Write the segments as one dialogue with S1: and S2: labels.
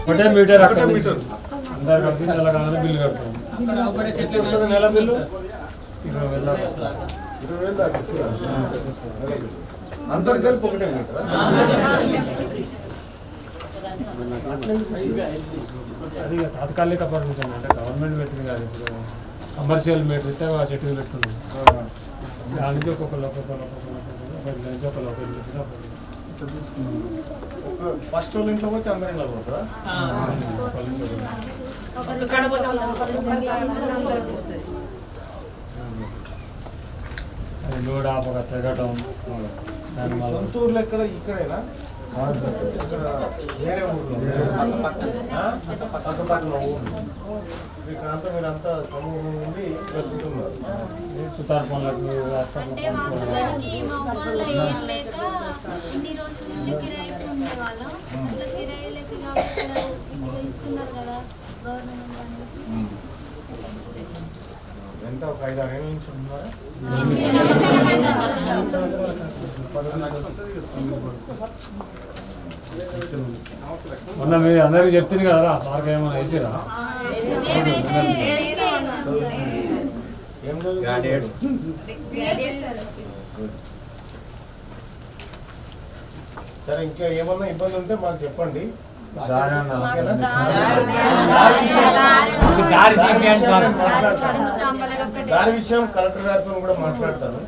S1: ఒకటే మీటర్ అందరు కలిసి నెల కాగానే బిల్లు కడతాం. నెల బిల్లు 20,000 దాకా.
S2: అందరు కలిపి ఒకటే మీటర్.
S1: అది తాత్కాలిక పర్మిషన్ అంటే గవర్నమెంట్ పెట్టింది కాదు. ఇప్పుడు కమర్షియల్ మీటర్ అయితే ఆ చెట్టు పెట్టుకున్నాం. దానికి ఒక్కొక్కరు
S2: ఫస్ట్ వాళ్ళ ఇంట్లో పోతే అందరి ఇంట్లో పోతుందా?
S1: అది లోడ్ ఆపక తిరగటం.
S2: సొంతూరులో ఎక్కడ ఇక్కడేనా? వేరే ఊర్లో పక్కపక్కన ఊర్లు ఇక్కడంతా మీరంతా సమూహం నుండి వెళ్తున్నారు.
S1: సుతార్ పనులకు
S2: ఎంత ఒక 5-6 ఏళ్ళ నుంచి ఉంటున్నారా?
S1: మొన్న మీరు అందరికి చెప్తుంది కదా సార్కి ఏమైనా వేసిరా?
S2: సరే, ఇంకా ఏమన్నా ఇబ్బంది ఉంటే మాకు చెప్పండి. దాని విషయం కలెక్టర్ గారితో కూడా మాట్లాడతాను.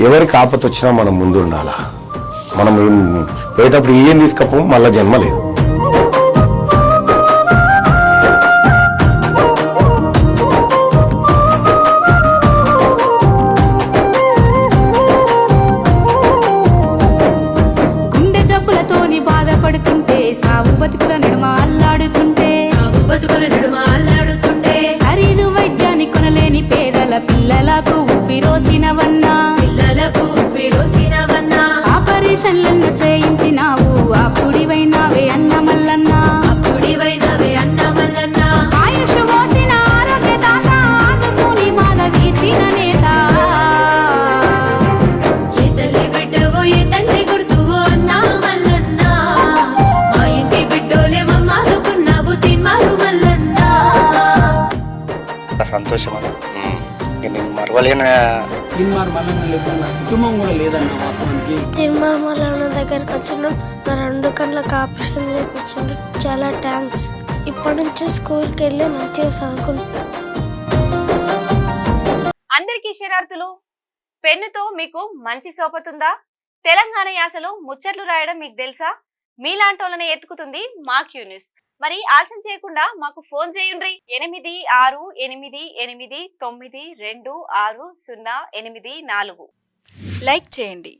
S3: ఎవరికి ఆపత వచ్చినా మనం ముందు ఉండాలా. మనం పోయేటప్పుడు ఏం తీసుకపోం, మళ్ళా జన్మ లేదు.
S4: గుండె జబ్బులతోని బాధపడుతుంటే, సాగు బతుకుల నడుమ అల్లాడుతుంటే ఖరీదు వైద్యాన్ని కొనలేని పేదల పిల్లలకు ఊపిరోసినవన్నా ఆపరేషన్లను చేయించినావు. అప్పుడివైనావే అన్న మల్లన్న, ఆయుష్ మోసిన ఆరోగ్య దాత, ఆదుకుని బాధ తీర్చిన నేత. ఏ తల్లి బిడ్డవో ఏ తండ్రి గుర్తువో అన్నా మల్లన్న, మా ఇంటి బిడ్డోలే మమ్మాదుకున్నావు తిమ్మారు మల్లన్న.
S3: సంతోషం అది నేను మరవలేని.
S5: కుటుంబం కూడా లేదన్న వాస్తవానికి.
S6: తిరుమల మల్లన్న దగ్గరకు వచ్చినాం, నా 2 కళ్ళకి ఆపరేషన్ చేయించాడు. చాలా థ్యాంక్స్. ఇప్పటి నుంచి స్కూల్కి వెళ్ళి మంచిగా చదువుకుంటాం.
S7: అందరికీ శరణార్థులు. పెన్నుతో మీకు మంచి సోపతుందా? తెలంగాణ యాసలో ముచ్చట్లు రాయడం మీకు తెలుసా? మీలాంటోళ్ళని ఎత్తుకుతుంది మా క్యూ న్యూస్. మరి ఆలస్యం చేయకుండా మాకు ఫోన్ చేయండి. 8688892608. లైక్ చేయండి.